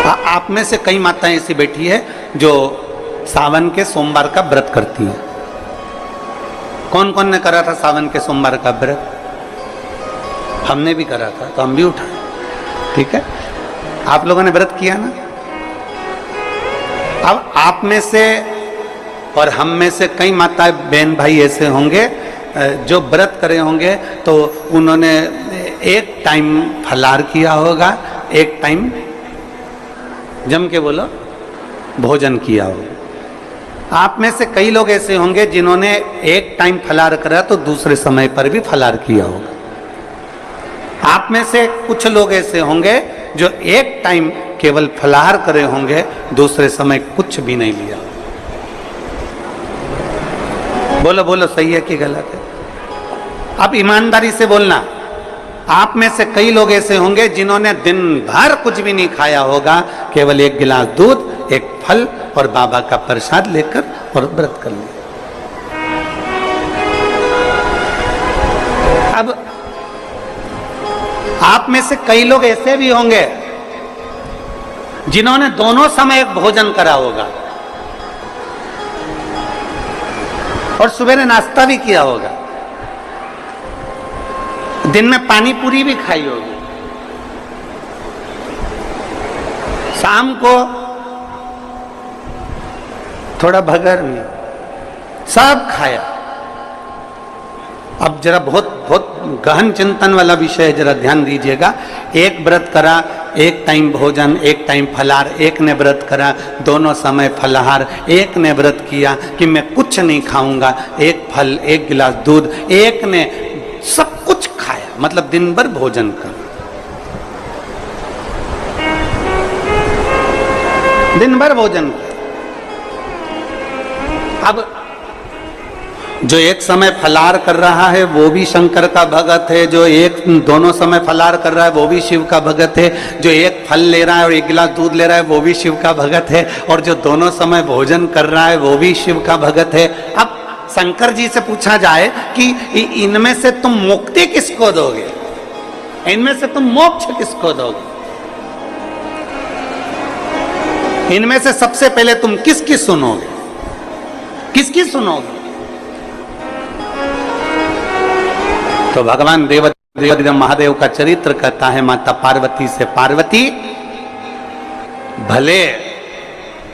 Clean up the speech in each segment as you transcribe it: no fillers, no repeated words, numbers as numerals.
आप में से कई माताएं ऐसी बैठी है जो सावन के सोमवार का व्रत करती है। कौन कौन ने करा था सावन के सोमवार का व्रत? हमने भी करा था, तो हम भी उठाए। ठीक है, आप लोगों ने व्रत किया ना। अब आप में से और हम में से कई माता बहन भाई ऐसे होंगे जो व्रत करे होंगे, तो उन्होंने एक टाइम फलार किया होगा, एक टाइम जम के बोलो भोजन किया होगा। आप में से कई लोग ऐसे होंगे जिन्होंने एक टाइम फलार करा तो दूसरे समय पर भी फलार किया होगा। आप में से कुछ लोग ऐसे होंगे जो एक टाइम केवल फलाहार करे होंगे, दूसरे समय कुछ भी नहीं लिया। बोलो बोलो, सही है कि गलत है? अब ईमानदारी से बोलना। आप में से कई लोग ऐसे होंगे जिन्होंने दिन भर कुछ भी नहीं खाया होगा, केवल एक गिलास दूध, एक फल और बाबा का प्रसाद लेकर और व्रत कर लिया। अब आप में से कई लोग ऐसे भी होंगे जिन्होंने दोनों समय भोजन करा होगा और सवेरे नाश्ता भी किया होगा, दिन में पानी पूरी भी खाई होगी, शाम को थोड़ा भगर में, सब खाया। अब जरा बहुत बहुत गहन चिंतन वाला विषय है, जरा ध्यान दीजिएगा। एक व्रत करा, एक टाइम भोजन, एक टाइम फलाहार, एक ने व्रत करा दोनों समय फलाहार, एक ने व्रत किया कि मैं कुछ नहीं खाऊंगा, एक फल, एक गिलास दूध, एक ने सब कुछ खाया, मतलब दिन भर भोजन कर, दिन भर भोजन कर। अब जो एक समय फलाहार कर रहा है वो भी शंकर का भगत है, जो एक दोनों समय फलाहार कर रहा है वो भी शिव का भगत है, जो एक फल ले रहा है और एक गिलास दूध ले रहा है वो भी शिव का भगत है, और जो दोनों समय भोजन कर रहा है वो भी शिव का भगत है। अब शंकर जी से पूछा जाए कि इनमें से तुम मुक्ति किसको दोगे, इनमें से तुम मोक्ष किसको दोगे, इनमें से सबसे पहले तुम किसकी सुनोगे, किसकी सुनोगे? तो भगवान देव महादेव का चरित्र कहता है माता पार्वती से, पार्वती भले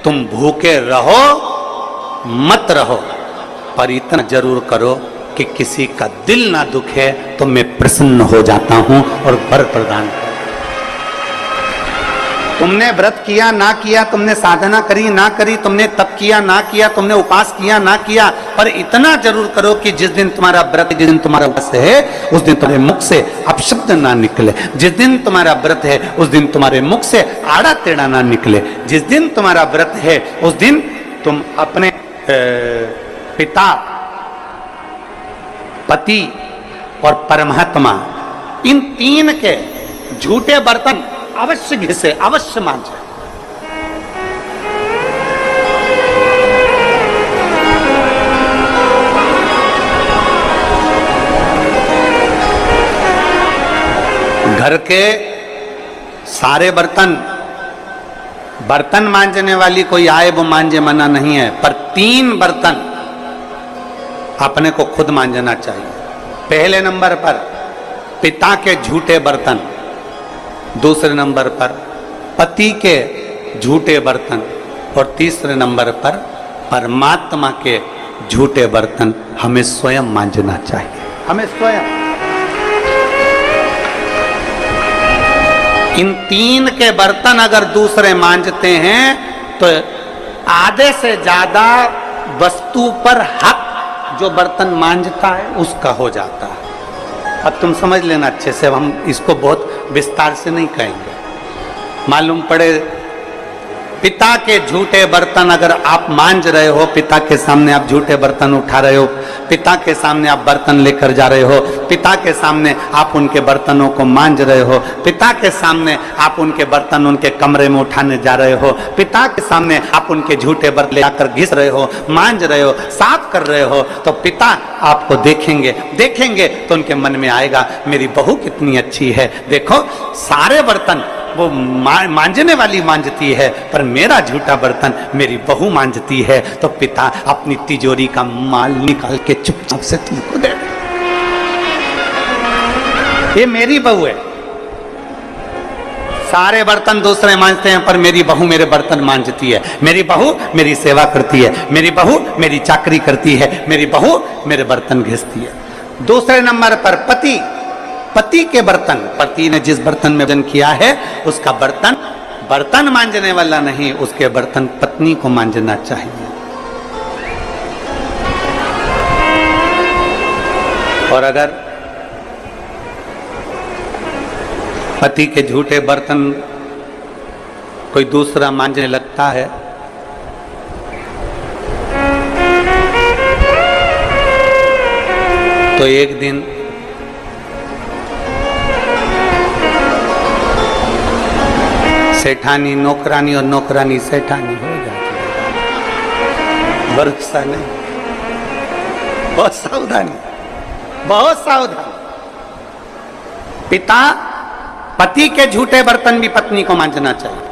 तुम भूखे रहो मत रहो, पर इतना जरूर करो कि किसी का दिल ना दुखे, तो मैं प्रसन्न हो जाता हूं और वर प्रदान कर। तुमने व्रत किया ना किया, तुमने साधना करी ना करी, तुमने तप किया ना किया, तुमने उपास किया ना किया, पर इतना जरूर करो कि जिस दिन तुम्हारा व्रत, जिस दिन तुम्हारा उपास है, उस दिन तुम्हारे मुख से अपशब्द ना निकले। जिस दिन तुम्हारा व्रत है उस दिन तुम्हारे मुख से आड़ा टेढ़ा ना निकले। जिस दिन तुम्हारा व्रत है उस दिन तुम अपने पिता, पति और परमात्मा, इन तीन के झूठे बर्तन अवश्य घिसे, अवश्य मांझे। घर के सारे बर्तन, बर्तन मांजने वाली कोई आए वो मांजे, मना नहीं है, पर 3 बर्तन अपने को खुद मांजना चाहिए। पहले नंबर पर पिता के झूठे बर्तन, दूसरे नंबर पर पति के झूठे बर्तन, और तीसरे नंबर पर परमात्मा के झूठे बर्तन हमें स्वयं मांजना चाहिए, हमें स्वयं। इन 3 के बर्तन अगर दूसरे मांजते हैं तो आधे से ज्यादा वस्तु पर हक जो बर्तन मांजता है उसका हो जाता है। अब तुम समझ लेना अच्छे से, हम इसको बहुत विस्तार से नहीं कहेंगे। मालूम पड़े पिता के झूठे बर्तन अगर आप मांज रहे हो, पिता के सामने आप झूठे बर्तन उठा रहे हो, पिता के सामने आप बर्तन लेकर जा रहे हो, पिता के सामने आप उनके बर्तनों को मांज रहे हो, पिता के सामने आप उनके बर्तन उनके कमरे में उठाने जा रहे हो, पिता के सामने आप उनके झूठे बर्तन लेकर घिस रहे हो, मांज रहे हो, साफ कर रहे हो, तो पिता आपको देखेंगे तो उनके मन में आएगा मेरी बहू कितनी अच्छी है। देखो सारे बर्तन वो मांजने वाली मांजती है, पर मेरा झूठा बर्तन मेरी बहू मांजती है। तो पिता अपनी तिजोरी का माल निकाल के चुपचाप से तुमको दे दे। ये मेरी बहू है। सारे बर्तन दूसरे मांजते हैं, पर मेरी बहू मेरे बर्तन मांजती है। मेरी बहू मेरी सेवा करती है, मेरी बहू मेरी चाकरी करती है, मेरी बहू मेरे बर्तन घिसती है। दूसरे नंबर पर पति, पति के बर्तन, पति ने जिस बर्तन में भोजन किया है उसका बर्तन बर्तन मांजने वाला नहीं, उसके बर्तन पत्नी को मांजना चाहिए। और अगर पति के झूठे बर्तन कोई दूसरा मांजने लगता है तो एक दिन सेठानी नौकरानी और नौकरानी सेठानी हो जाती है। भरोसा नहीं, बहुत सावधानी, बहुत सावधानी। पिता पति के झूठे बर्तन भी पत्नी को मांजना चाहिए।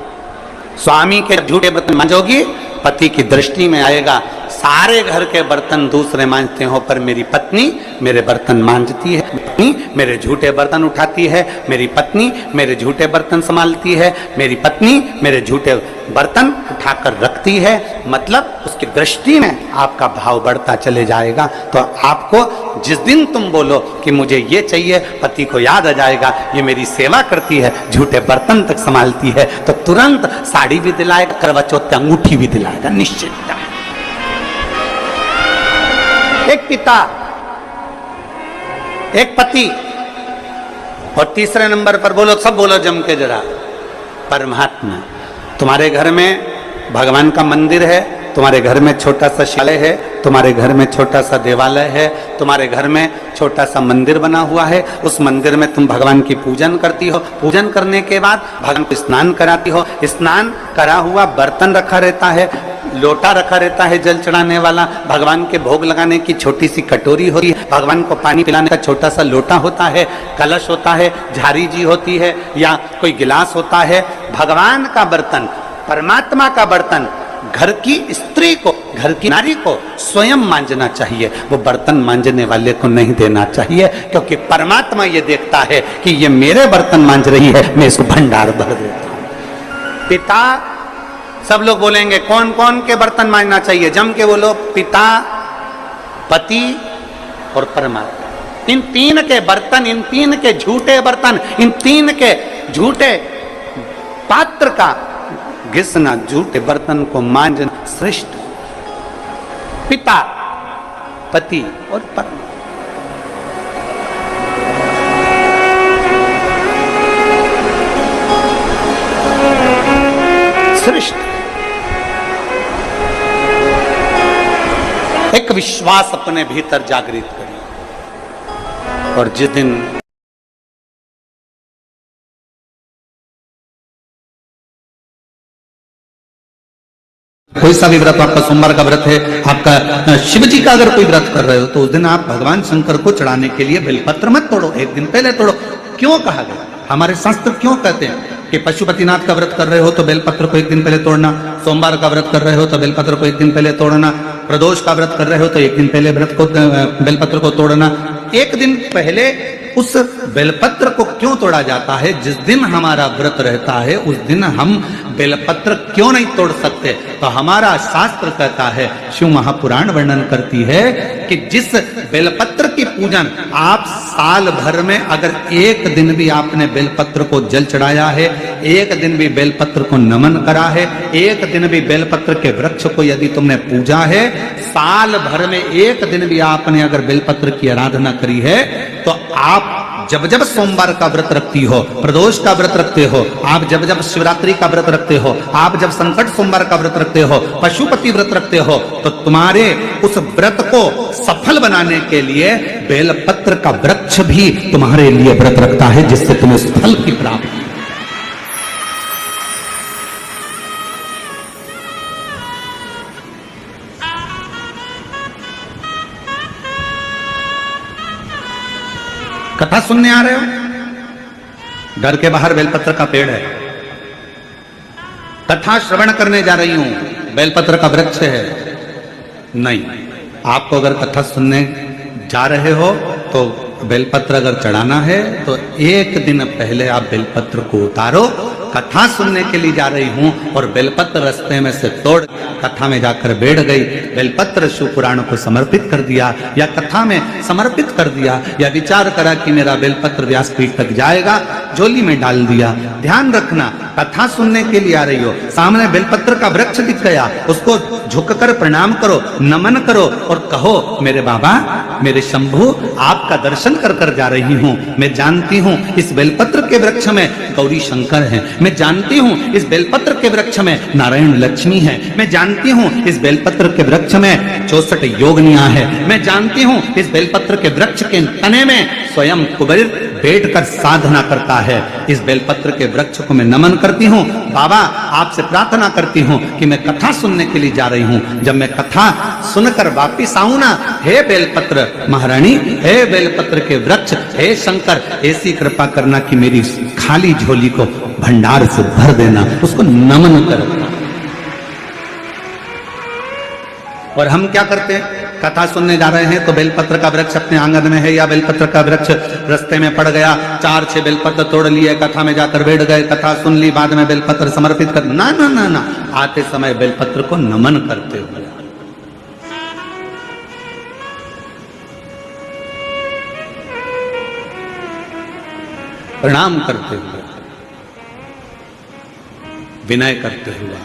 स्वामी के झूठे बर्तन मांजोगी, पति की दृष्टि में आएगा सारे घर के बर्तन दूसरे मांजते हो, पर मेरी पत्नी मेरे बर्तन मांजती है, पत्नी मेरे झूठे बर्तन उठाती है, मेरी पत्नी मेरे झूठे बर्तन संभालती है, मेरी पत्नी मेरे झूठे बर्तन उठाकर रखती है। मतलब उसकी दृष्टि में आपका भाव बढ़ता चले जाएगा। तो आपको जिस दिन तुम बोलो कि मुझे ये चाहिए, पति को याद आ जाएगा ये मेरी सेवा करती है, झूठे बर्तन तक संभालती है, तो तुरंत साड़ी भी दिलाएगा, करवा चौथ अंगूठी भी दिलाएगा, निश्चित। एक पिता, एक पति, और तीसरे नंबर पर बोलो, सब बोलो जम के जरा, परमात्मा। तुम्हारे घर में भगवान का मंदिर है, तुम्हारे घर में छोटा सा शिवालय है, तुम्हारे घर में छोटा सा देवालय है, तुम्हारे घर में छोटा सा मंदिर बना हुआ है। उस मंदिर में तुम भगवान की पूजन करती हो, पूजन करने के बाद भगवान को स्नान कराती हो, स्नान करा हुआ बर्तन रखा रहता है, लोटा रखा रहता है जल चढ़ाने वाला, भगवान के भोग लगाने की छोटी सी कटोरी होती है, भगवान को पानी पिलाने का छोटा सा लोटा होता है, कलश होता है, झारी जी होती है, या कोई गिलास होता है। भगवान का बर्तन, परमात्मा का बर्तन घर की स्त्री को, घर की नारी को स्वयं मांजना चाहिए, वो बर्तन मांजने वाले को नहीं देना चाहिए, क्योंकि परमात्मा ये देखता है कि ये मेरे बर्तन मांज रही है, मैं इसको भंडार भर देता हूं। पिता, सब लोग बोलेंगे कौन कौन के बर्तन मांजना चाहिए, जम के बोलो, पिता, पति और परमात्मा। इन तीन के बर्तन, इन तीन के झूठे बर्तन, इन तीन के झूठे पात्र का घिसना, झूठे बर्तन को मांजना श्रेष्ठ। पिता, पति और परमात्मा। श्रेष्ठ। एक विश्वास अपने भीतर जागृत करिए, और जिस दिन कोई सा भी व्रत, आपका सोमवार का व्रत है, आपका शिव जी का अगर कोई व्रत कर रहे हो, तो उस दिन आप भगवान शंकर को चढ़ाने के लिए बेलपत्र मत तोड़ो, एक दिन पहले तोड़ो। क्यों कहा गया? हमारे शास्त्र क्यों कहते हैं कि पशुपतिनाथ का व्रत कर रहे हो तो बेलपत्र को एक दिन पहले तोड़ना, सोमवार का व्रत कर रहे हो तो बेलपत्र को एक दिन पहले तोड़ना, प्रदोष का व्रत कर रहे हो तो एक दिन पहले बेलपत्र को तोड़ना। एक दिन पहले उस बेलपत्र को क्यों तोड़ा जाता है? जिस दिन हमारा व्रत रहता है उस दिन हम बेलपत्र क्यों नहीं तोड़ सकते? तो हमारा शास्त्र कहता है, शिव महापुराण वर्णन करती है कि जिस बेलपत्र की पूजन आप साल भर में अगर एक दिन भी आपने बेलपत्र को जल चढ़ाया है, एक दिन भी बेलपत्र को नमन करा है, एक दिन भी बेलपत्र के वृक्ष को यदि तुमने पूजा है, साल भर में एक दिन भी आपने अगर बेलपत्र की आराधना करी है, तो आप जब जब सोमवार का व्रत रखती हो, प्रदोष का व्रत रखते हो, आप जब जब शिवरात्रि का व्रत रखते हो, आप जब संकट सोमवार का व्रत रखते हो, पशुपति व्रत रखते हो, तो तुम्हारे उस व्रत को सफल बनाने के लिए बेलपत्र का वृक्ष भी तुम्हारे लिए व्रत रखता है, जिससे तुम्हें उस फल की प्राप्ति। कथा सुनने आ रहे हो? घर के बाहर बेलपत्र का पेड़ है, कथा श्रवण करने जा रही हूं, बेलपत्र का वृक्ष है। नहीं, आपको अगर कथा सुनने जा रहे हो तो बेलपत्र अगर चढ़ाना है तो एक दिन पहले आप बेलपत्र को उतारो। कथा सुनने के लिए जा रही हूं और बेलपत्र रास्ते में से तोड़ कथा में जाकर बैठ गई, बेलपत्र शिव पुराण को समर्पित कर दिया या कथा में समर्पित कर दिया या विचार करा कि मेरा बेलपत्र व्यासपीठ तक जाएगा, झोली में डाल दिया। ध्यान रखना, कथा सुनने के लिए आ रही हो, सामने बेलपत्र का वृक्ष दिख गया, उसको झुककर प्रणाम करो, नमन करो और कहो मेरे बाबा, मेरे शंभु, आपका दर्शन कर कर जा रही हूं। मैं जानती हूं इस बेलपत्र के वृक्ष में गौरी शंकर हैं, मैं जानती हूं इस बेलपत्र के वृक्ष में नारायण लक्ष्मी है, मैं जानती हूं इस बेलपत्र के वृक्ष में 64 योगनियां है, मैं जानती हूं इस बेलपत्र के वृक्ष के तने में स्वयं कुबेर बैठकर साधना करता है। इस बेलपत्र के वृक्ष को मैं नमन करती हूं। बाबा, आपसे प्रार्थना करती हूं कि मैं कथा सुनने के लिए जा रही हूं, जब मैं कथा सुनकर वापिस आऊं ना, हे बेलपत्र महारानी, हे बेलपत्र के वृक्ष, हे शंकर, ऐसी कृपा करना कि मेरी खाली झोली को भंडार से भर देना, उसको नमन करना। और हम क्या करते हैं, कथा सुनने जा रहे हैं तो बेलपत्र का वृक्ष अपने आंगन में है या बेलपत्र का वृक्ष रास्ते में पड़ गया, 4-6 बेलपत्र तोड़ लिए, कथा में जाकर बैठ गए, कथा सुन ली, बाद में बेलपत्र समर्पित कर, ना ना ना ना, आते समय बेलपत्र को नमन करते हुए, प्रणाम करते हुए, विनय करते हुए।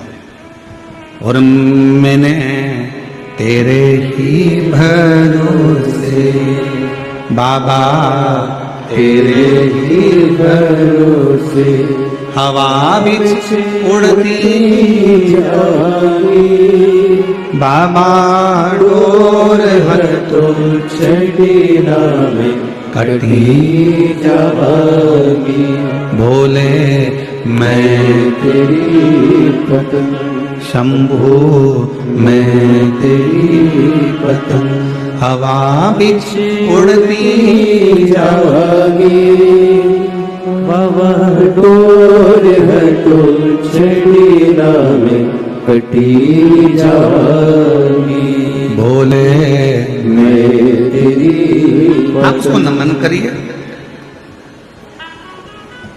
और मैंने तेरे ही भरोसे बाबा, तेरे ही भरोसे हवा बिच उड़ती जागी, बाबा डोर हर तो चढ़ीना में कटी जागी, बोले मैं तेरी पत्नी, शंभु मैं तेरी पतंग, हवा बिच उड़ती जागी, बाबा डोर हटो चढ़ीना में कटी जागी, बोले मैं तेरी। आप उसको नमन करिए।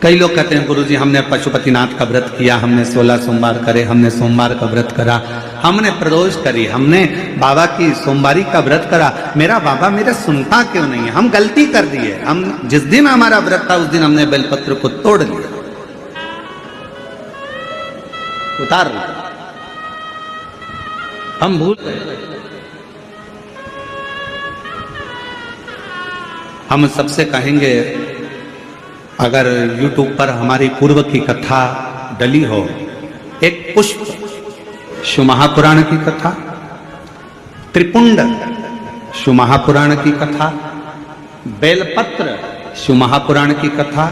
कई लोग कहते हैं गुरुजी हमने पशुपतिनाथ का व्रत किया, हमने 16 सोमवार करे, हमने सोमवार का व्रत करा, हमने प्रदोष करी, हमने बाबा की सोमवारी का व्रत करा, मेरा बाबा मेरा सुनता क्यों नहीं है? हम गलती कर दिए, हम जिस दिन हमारा व्रत था उस दिन हमने बेलपत्र को तोड़ लिया, उतार लिया, हम भूल गए। हम सबसे कहेंगे अगर YouTube पर हमारी पूर्व की कथा डली हो, एक पुष्प शिव महापुराण की कथा, त्रिपुंड शिव महापुराण की कथा, बेलपत्र शिव महापुराण की कथा,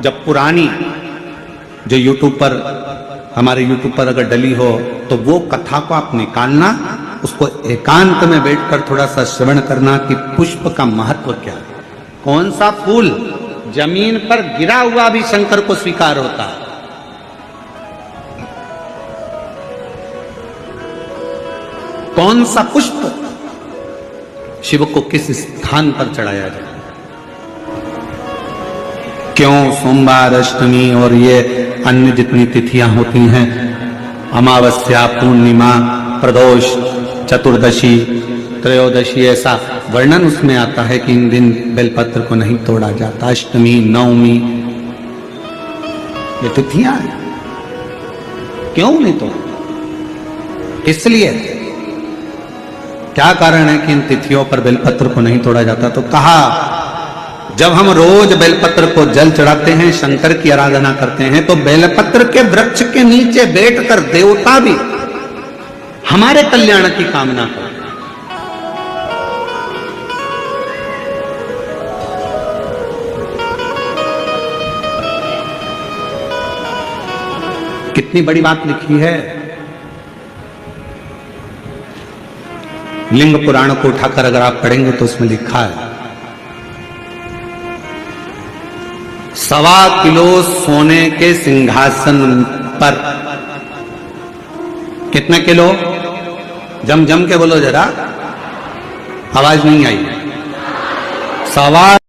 जब पुरानी जो YouTube पर हमारे YouTube पर अगर डली हो तो वो कथा को आप निकालना, उसको एकांत में बैठकर थोड़ा सा श्रवण करना कि पुष्प का महत्व क्या है। कौन सा फूल जमीन पर गिरा हुआ भी शंकर को स्वीकार होता है, कौन सा पुष्प शिव को किस स्थान पर चढ़ाया जाए, क्यों सोमवार, अष्टमी और ये अन्य जितनी तिथियां होती हैं, अमावस्या, पूर्णिमा, प्रदोष, चतुर्दशी, त्रयोदशी, ऐसा वर्णन उसमें आता है कि इन दिन बेलपत्र को नहीं तोड़ा जाता। अष्टमी, नवमी, ये तिथियां हैं, क्यों नहीं तोड़ा? इसलिए क्या कारण है कि इन तिथियों पर बेलपत्र को नहीं तोड़ा जाता? तो कहा जब हम रोज बेलपत्र को जल चढ़ाते हैं, शंकर की आराधना करते हैं, तो बेलपत्र के वृक्ष के नीचे बैठकर देवता भी हमारे कल्याण की कामना करते हैं। कितनी बड़ी बात लिखी है। लिंग पुराण को उठाकर अगर आप पढ़ेंगे तो उसमें लिखा है 1.25 किलो सोने के सिंहासन पर कितने किलो? जम जम के बोलो जरा, आवाज नहीं आई। 1.25